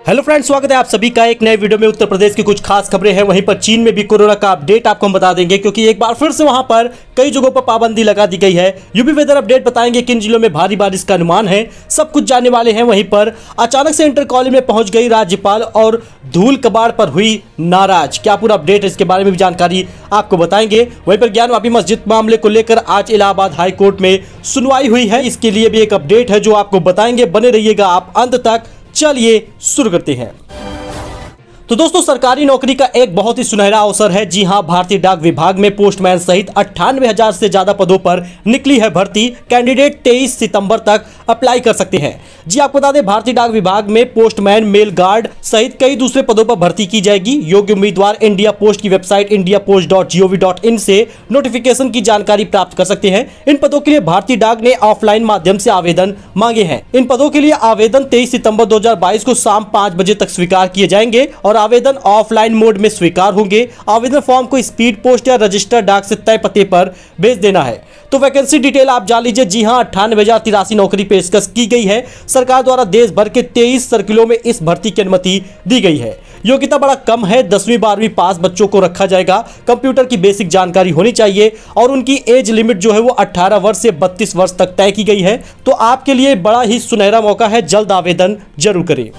Hello friends, स्वागत है आप सभी का एक नए वीडियो में। उत्तर प्रदेश की कुछ खास खबरें हैं, वहीं पर चीन में भी कोरोना का अपडेट आपको हम बता देंगे, क्योंकि एक बार फिर से वहां पर कई जगहों पर पाबंदी लगा दी गई है। यूपी वेदर अपडेट बताएंगे किन जिलों में भारी बारिश का अनुमान है, सब कुछ जानने वाले हैं। वहीं पर अचानक से इंटर कॉलेज में पहुंच गई राज्यपाल और धूल कबाड़ पर हुई नाराज। क्या पूरा अपडेट है, इसके बारे में भी जानकारी आपको बताएंगे। वहीं पर ज्ञानवापी मस्जिद मामले को लेकर आज इलाहाबाद हाई कोर्ट में सुनवाई हुई है, इसके लिए भी एक अपडेट है जो आपको बताएंगे। बने रहिएगा आप अंत तक। चलिए शुरू करते हैं। तो दोस्तों, सरकारी नौकरी का एक बहुत ही सुनहरा अवसर है। जी हां, भारतीय डाक विभाग में पोस्टमैन सहित 98,000 से ज्यादा पदों पर निकली है भर्ती। कैंडिडेट 23 सितंबर तक अप्लाई कर सकते हैं। जी आपको बता दें, भारतीय डाक विभाग में पोस्टमैन, मेल गार्ड सहित कई दूसरे पदों पर भर्ती की जाएगी। योग्य उम्मीदवार इंडिया पोस्ट की वेबसाइट indiapost.gov.in से नोटिफिकेशन की जानकारी प्राप्त कर सकते हैं। इन पदों के लिए भारतीय डाक ने ऑफलाइन माध्यम से आवेदन मांगे हैं। इन पदों के लिए आवेदन 23 सितंबर 2022 को शाम 5 बजे तक स्वीकार किए जाएंगे और आवेदन ऑफलाइन मोड में स्वीकार होंगे। आवेदन फॉर्म को स्पीड पोस्ट या रजिस्टर डाक से तय पते पर भेज देना है। तो वैकेंसी डिटेल आप जान लीजिए। जी हां, 98,083 नौकरी पेशकश की गई है। सरकार द्वारा देश भर के 23 सर्किलों में इस भर्ती की अनुमति दी गई है। योग्यता बड़ा कम है, 10वीं 12वीं पास बच्चों को रखा जाएगा। कंप्यूटर की बेसिक जानकारी होनी चाहिए और उनकी एज लिमिट जो है वो 18 वर्ष से 32 वर्ष तक तय की गई है। तो आपके लिए बड़ा ही सुनहरा मौका है, जल्द आवेदन जरूर करें।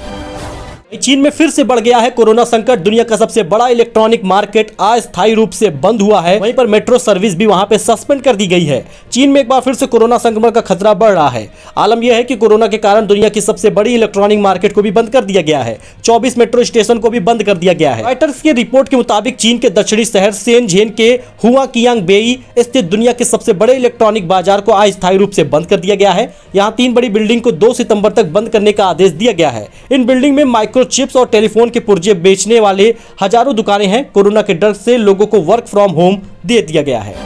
चीन में फिर से बढ़ गया है कोरोना संकट। दुनिया का सबसे बड़ा इलेक्ट्रॉनिक मार्केट अस्थायी रूप से बंद हुआ है। वहीं पर मेट्रो सर्विस भी वहां पे सस्पेंड कर दी गई है। चीन में एक बार फिर से कोरोना संक्रमण का खतरा बढ़ रहा है। आलम यह है कि कोरोना के कारण दुनिया की सबसे बड़ी इलेक्ट्रॉनिक मार्केट को भी बंद कर दिया गया है। 24 मेट्रो स्टेशन को भी बंद कर दिया गया है। रॉयटर्स की रिपोर्ट के मुताबिक चीन के दक्षिणी शहर शेनझेन के हुआकियांगबेई स्थित दुनिया के सबसे बड़े इलेक्ट्रॉनिक बाजार को अस्थायी रूप से बंद कर दिया गया है। यहाँ 3 बड़ी बिल्डिंग को 2 सितंबर तक बंद करने का आदेश दिया गया है। इन बिल्डिंग में चिप्स और टेलीफोन के पुर्जे बेचने वाले हजारों दुकानें हैं। कोरोना के डर से लोगों को वर्क फ्रॉम होम दे दिया गया है।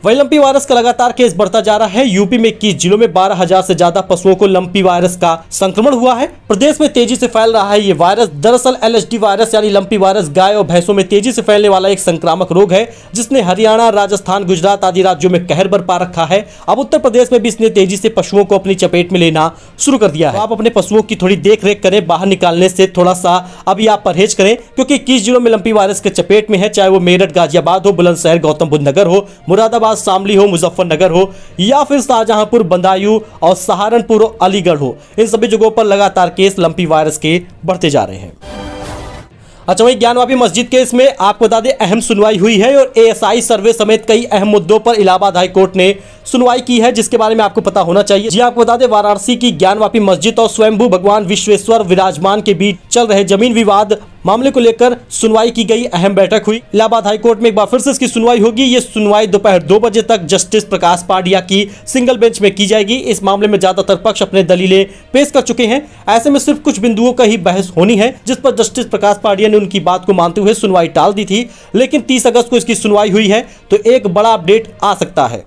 वहीं लंपी वायरस का लगातार केस बढ़ता जा रहा है। यूपी में 21 जिलों में 12,000 से ज्यादा पशुओं को लंपी वायरस का संक्रमण हुआ है। प्रदेश में तेजी से फैल रहा है ये वायरस। दरअसल LSD वायरस यानी लंपी वायरस गाय और भैंसों में तेजी से फैलने वाला एक संक्रामक रोग है, जिसने हरियाणा, राजस्थान, गुजरात आदि राज्यों में कहर बरपा रखा है। अब उत्तर प्रदेश में भी इसने तेजी से पशुओं को अपनी चपेट में लेना शुरू कर दिया है। आप अपने पशुओं की थोड़ी देख रेख करें, बाहर निकालने से थोड़ा सा अभी आप परहेज करें, क्योंकि 21 जिलों में लंपी वायरस के चपेट में है। चाहे वो मेरठ, गाजियाबाद हो, बुलंदशहर, गौतम बुद्ध नगर हो, मुरादाबाद, शामली हो, मुजफ्फरनगर हो या फिर शाहजहांपुर, बदायूं और सहारनपुर और अलीगढ़ हो, इन सभी जगहों पर लगातार केस लंपी वायरस के बढ़ते जा रहे हैं। अच्छा, वही ज्ञानवापी मस्जिद केस में आपको बता दें अहम सुनवाई हुई है और ASI सर्वे समेत कई अहम मुद्दों पर इलाहाबाद हाई कोर्ट ने सुनवाई की है, जिसके बारे में आपको पता होना चाहिए। जी आपको बता दें, वाराणसी की ज्ञानवापी मस्जिद और स्वयंभू भगवान विश्वेश्वर विराजमान के बीच चल रहे जमीन विवाद मामले को लेकर सुनवाई की गई। अहम बैठक हुई इलाहाबाद हाई कोर्ट में। एक बार फिर से इसकी सुनवाई होगी। ये सुनवाई दोपहर 2 बजे तक जस्टिस प्रकाश पाडिया की सिंगल बेंच में की जाएगी। इस मामले में ज्यादातर पक्ष अपने दलीलें पेश कर चुके हैं। ऐसे में सिर्फ कुछ बिंदुओं का ही बहस होनी है, जिस पर जस्टिस प्रकाश पाडिया ने उनकी बात को मानते हुए सुनवाई टाल दी थी। लेकिन 30 अगस्त को इसकी सुनवाई हुई है, तो एक बड़ा अपडेट आ सकता है।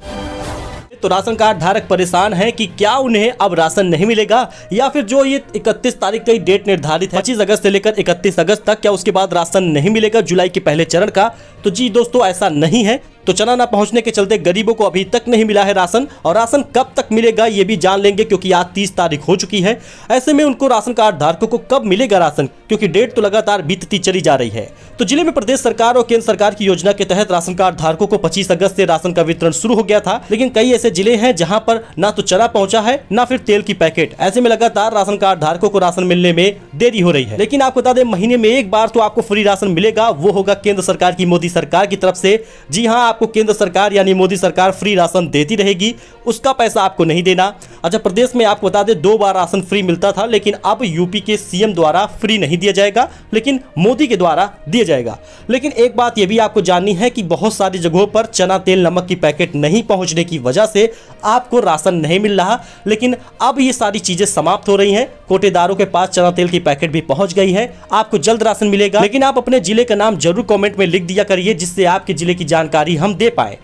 तो राशन कार्ड धारक परेशान हैं कि क्या उन्हें अब राशन नहीं मिलेगा, या फिर जो ये 31 तारीख का डेट निर्धारित है 25 अगस्त से लेकर 31 अगस्त तक, क्या उसके बाद राशन नहीं मिलेगा जुलाई के पहले चरण का। तो जी दोस्तों, ऐसा नहीं है। तो चना ना पहुंचने के चलते गरीबों को अभी तक नहीं मिला है राशन, और राशन कब तक मिलेगा ये भी जान लेंगे, क्योंकि आज 30 तारीख हो चुकी है। ऐसे में उनको राशन कार्ड धारकों को कब मिलेगा राशन, क्योंकि डेट तो लगातार बीतती चली जा रही है। तो जिले में प्रदेश सरकार और केंद्र सरकार की योजना के तहत राशन कार्ड धारकों को 25 अगस्त से राशन का वितरण शुरू हो गया था, लेकिन कई ऐसे जिले हैं जहां पर ना तो चना पहुंचा है ना फिर तेल की पैकेट। ऐसे में लगातार राशन कार्ड धारकों को राशन मिलने में देरी हो रही है। लेकिन आपको बता दें, महीने में एक बार तो आपको फ्री राशन मिलेगा, वो होगा केंद्र सरकार की, मोदी सरकार की तरफ से। जी हाँ, आपको केंद्र सरकार यानी मोदी सरकार फ्री राशन देती रहेगी, उसका पैसा आपको नहीं देना। अच्छा, प्रदेश में आपको बता दें 2 बार राशन फ्री मिलता था, लेकिन अब यूपी के CM द्वारा फ्री नहीं दिया जाएगा, लेकिन मोदी के द्वारा दिया जाएगा। लेकिन एक बात यह भी आपको जाननी है कि बहुत सारी जगहों पर चना, तेल, नमक की पैकेट नहीं पहुंचने की वजह से आपको राशन नहीं मिल रहा। लेकिन अब ये सारी चीजें समाप्त हो रही हैं। कोटेदारों के पास चना तेल की पैकेट भी पहुंच गई है। आपको जल्द राशन मिलेगा, लेकिन आप अपने जिले का नाम जरूर कमेंट में लिख दिया करिए, जिससे आपके जिले की जानकारी हम दे पाए।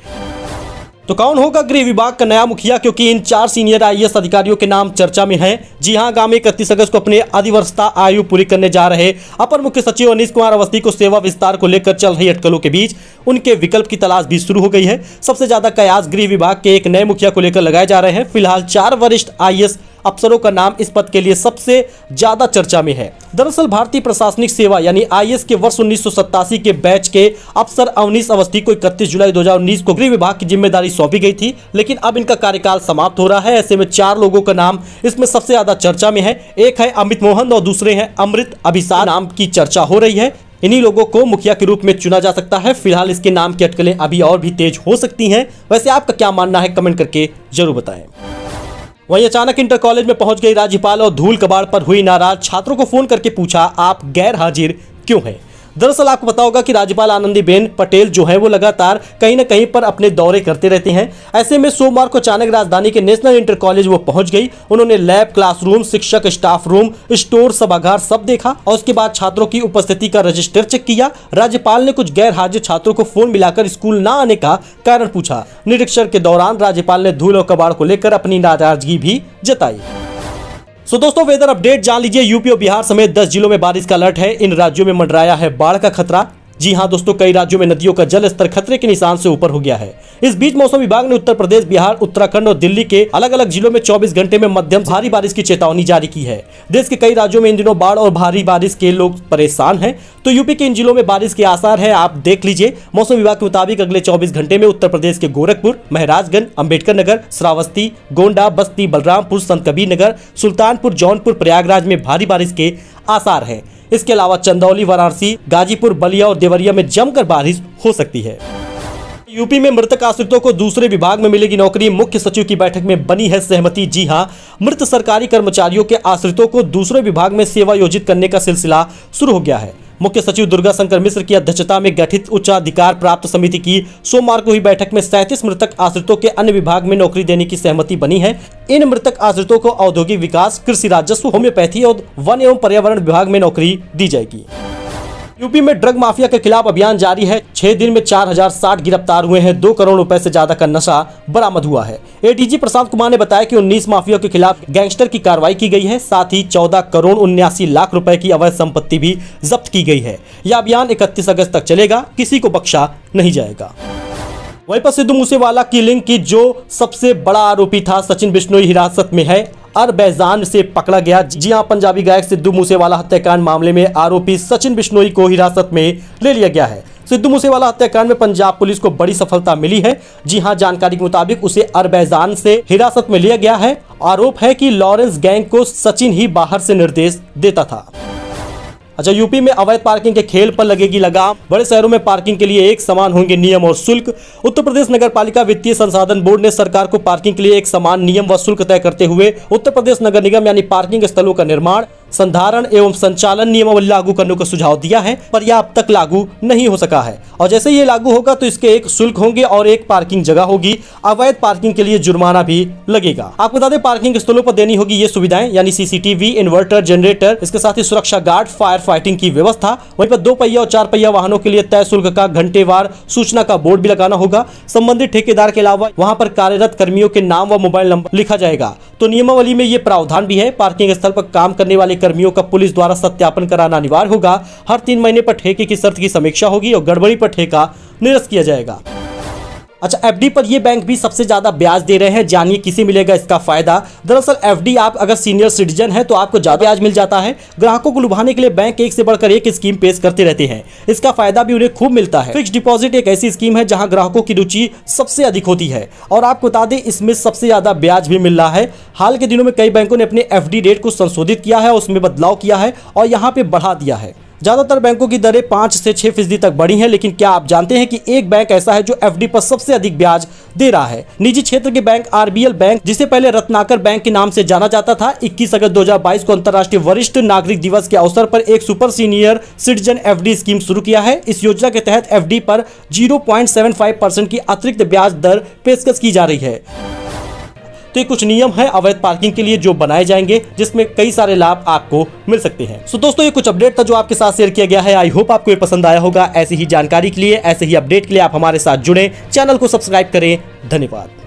तो कौन होगा गृह विभाग का नया मुखिया, क्योंकि इन 4 सीनियर IAS अधिकारियों के नाम चर्चा में हैं। जी हां, आगामी 31 अगस्त को अपने अधिवर्षता आयु पूरी करने जा रहे अपर मुख्य सचिव अनीश कुमार अवस्थी को सेवा विस्तार को लेकर चल रही अटकलों के बीच उनके विकल्प की तलाश भी शुरू हो गई है। सबसे ज्यादा कयास गृह विभाग के एक नए मुखिया को लेकर लगाए जा रहे हैं। फिलहाल 4 वरिष्ठ IAS अफसरों का नाम इस पद के लिए सबसे ज्यादा चर्चा में है। दरअसल भारतीय प्रशासनिक सेवा यानी आईएएस के वर्ष 1987 के बैच के अफसर अवनीश अवस्थी को 31 जुलाई 2019 को गृह विभाग की जिम्मेदारी सौंपी गई थी, लेकिन अब इनका कार्यकाल समाप्त हो रहा है। ऐसे में 4 लोगों का नाम इसमें सबसे ज्यादा चर्चा में है। एक है अमित मोहन और दूसरे हैं अमृत अभिसार नाम की चर्चा हो रही है। इन्हीं लोगों को मुखिया के रूप में चुना जा सकता है। फिलहाल इसके नाम की अटकलें अभी और भी तेज हो सकती हैं। वैसे आपका क्या मानना है, कमेंट करके जरूर बताएं। वहीं अचानक इंटर कॉलेज में पहुंच गई राज्यपाल और धूल कबाड़ पर हुई नाराज। छात्रों को फोन करके पूछा, आप गैर हाजिर क्यों हैं? दरअसल आपको पता होगा कि राज्यपाल आनंदीबेन पटेल जो है वो लगातार कहीं न कहीं पर अपने दौरे करते रहते हैं। ऐसे में सोमवार को अचानक राजधानी के नेशनल इंटर कॉलेज वो पहुंच गई। उन्होंने लैब, क्लासरूम, शिक्षक स्टाफ रूम, स्टोर, सभागार सब देखा और उसके बाद छात्रों की उपस्थिति का रजिस्टर चेक किया। राज्यपाल ने कुछ गैर हाजिर छात्रों को फोन मिलाकर स्कूल न आने का कारण पूछा। निरीक्षण के दौरान राज्यपाल ने धूल और कबाड़ को लेकर अपनी नाराजगी भी जताई। दोस्तों वेदर अपडेट जान लीजिए। यूपी और बिहार समेत 10 जिलों में बारिश का अलर्ट है। इन राज्यों में मंडराया है बाढ़ का खतरा। जी हां दोस्तों, कई राज्यों में नदियों का जल स्तर खतरे के निशान से ऊपर हो गया है। इस बीच मौसम विभाग ने उत्तर प्रदेश, बिहार, उत्तराखंड और दिल्ली के अलग अलग जिलों में 24 घंटे में मध्यम भारी बारिश की चेतावनी जारी की है। देश के कई राज्यों में इन दिनों बाढ़ और भारी बारिश के लोग परेशान हैं, तो यूपी के इन जिलों में बारिश के आसार है। आप देख लीजिए। मौसम विभाग के मुताबिक अगले 24 घंटे में उत्तर प्रदेश के गोरखपुर, महराजगंज, अंबेडकर नगर, श्रावस्ती, गोंडा, बस्ती, बलरामपुर, संत कबीर नगर, सुल्तानपुर, जौनपुर, प्रयागराज में भारी बारिश के आसार है। इसके अलावा चंदौली, वाराणसी, गाजीपुर, बलिया और देवरिया में जमकर बारिश हो सकती है। यूपी में मृतक आश्रितों को दूसरे विभाग में मिलेगी नौकरी। मुख्य सचिव की बैठक में बनी है सहमति। जी हां, मृत सरकारी कर्मचारियों के आश्रितों को दूसरे विभाग में सेवा योजित करने का सिलसिला शुरू हो गया है। मुख्य सचिव दुर्गा शंकर मिश्र की अध्यक्षता में गठित उच्चाधिकार प्राप्त समिति की सोमवार को हुई बैठक में 37 मृतक आश्रितों के अन्य विभाग में नौकरी देने की सहमति बनी है। इन मृतक आश्रितों को औद्योगिक विकास, कृषि राजस्व, होम्योपैथी और वन एवं पर्यावरण विभाग में नौकरी दी जाएगी। यूपी में ड्रग माफिया के खिलाफ अभियान जारी है। 6 दिन में 4060 गिरफ्तार हुए हैं। 2 करोड़ रुपए से ज्यादा का नशा बरामद हुआ है। एडीजी प्रशांत कुमार ने बताया कि 19 माफिया के खिलाफ गैंगस्टर की कार्रवाई की गई है। साथ ही 14 करोड़ 79 लाख रुपए की अवैध संपत्ति भी जब्त की गई है। यह अभियान 31 अगस्त तक चलेगा। किसी को बख्शा नहीं जाएगा। वहीं पर सिद्धू मूसेवाला किलिंग की जो सबसे बड़ा आरोपी था सचिन बिश्नोई हिरासत में है। अरबैजान से पकड़ा गया। जी हां, पंजाबी गायक सिद्धू मूसेवाला हत्याकांड मामले में आरोपी सचिन बिश्नोई को हिरासत में ले लिया गया है। सिद्धू मूसेवाला हत्याकांड में पंजाब पुलिस को बड़ी सफलता मिली है। जी हां, जानकारी के मुताबिक उसे अरबैजान से हिरासत में लिया गया है। आरोप है कि लॉरेंस गैंग को सचिन ही बाहर से निर्देश देता था। अच्छा, यूपी में अवैध पार्किंग के खेल पर लगेगी लगाम। बड़े शहरों में पार्किंग के लिए एक समान होंगे नियम और शुल्क। उत्तर प्रदेश नगर पालिका वित्तीय संसाधन बोर्ड ने सरकार को पार्किंग के लिए एक समान नियम व शुल्क तय करते हुए उत्तर प्रदेश नगर निगम यानी पार्किंग स्थलों का निर्माण, संधारण एवं संचालन नियमावली लागू करने का सुझाव दिया है, पर यह अब तक लागू नहीं हो सका है। और जैसे ये लागू होगा तो इसके एक शुल्क होंगे और एक पार्किंग जगह होगी। अवैध पार्किंग के लिए जुर्माना भी लगेगा। आपको बता दें, पार्किंग स्थलों पर देनी होगी ये सुविधाएं यानी सीसीटीवी, इन्वर्टर, जनरेटर, इसके साथ ही सुरक्षा गार्ड, फायर फाइटिंग की व्यवस्था। वहीं पर 2 पहिया और 4 पहिया वाहनों के लिए तय शुल्क का घंटेवार सूचना का बोर्ड भी लगाना होगा। संबंधित ठेकेदार के अलावा वहां पर कार्यरत कर्मियों के नाम व मोबाइल नंबर लिखा जाएगा। तो नियमावली में ये प्रावधान भी है। पार्किंग स्थल पर काम करने वाले कर्मियों का पुलिस द्वारा सत्यापन कराना अनिवार्य होगा। हर 3 महीने पर ठेके की शर्त की समीक्षा होगी और गड़बड़ी पर ठेका निरस्त किया जाएगा। अच्छा, एफडी पर ये बैंक भी सबसे ज्यादा ब्याज दे रहे हैं। जानिए किसे मिलेगा इसका फायदा। दरअसल एफडी आप अगर सीनियर सिटीजन है तो आपको ज्यादा ब्याज मिल जाता है। ग्राहकों को लुभाने के लिए बैंक एक से बढ़कर एक स्कीम पेश करते रहते हैं। इसका फायदा भी उन्हें खूब मिलता है। फिक्स डिपॉजिट एक ऐसी स्कीम है जहां ग्राहकों की रुचि सबसे अधिक होती है और आपको बता दें इसमें सबसे ज्यादा ब्याज भी मिल रहा है। हाल के दिनों में कई बैंकों ने अपने एफडी रेट को संशोधित किया है, उसमें बदलाव किया है और यहाँ पे बढ़ा दिया है। ज्यादातर बैंकों की दरें 5 से 6% तक बढ़ी हैं, लेकिन क्या आप जानते हैं कि एक बैंक ऐसा है जो एफडी पर सबसे अधिक ब्याज दे रहा है? निजी क्षेत्र के बैंक आरबीएल बैंक, जिसे पहले रत्नाकर बैंक के नाम से जाना जाता था, 21 अगस्त 2022 को अंतर्राष्ट्रीय वरिष्ठ नागरिक दिवस के अवसर पर एक super senior citizen FD scheme शुरू किया है। इस योजना के तहत एफडी पर 0.75% की अतिरिक्त ब्याज दर पेशकश की जा रही है। तो ये कुछ नियम है अवैध पार्किंग के लिए जो बनाए जाएंगे, जिसमें कई सारे लाभ आपको मिल सकते हैं। सो दोस्तों, ये कुछ अपडेट था जो आपके साथ शेयर किया गया है। आई होप आपको ये पसंद आया होगा। ऐसी ही जानकारी के लिए, ऐसे ही अपडेट के लिए आप हमारे साथ जुड़े, चैनल को सब्सक्राइब करें। धन्यवाद।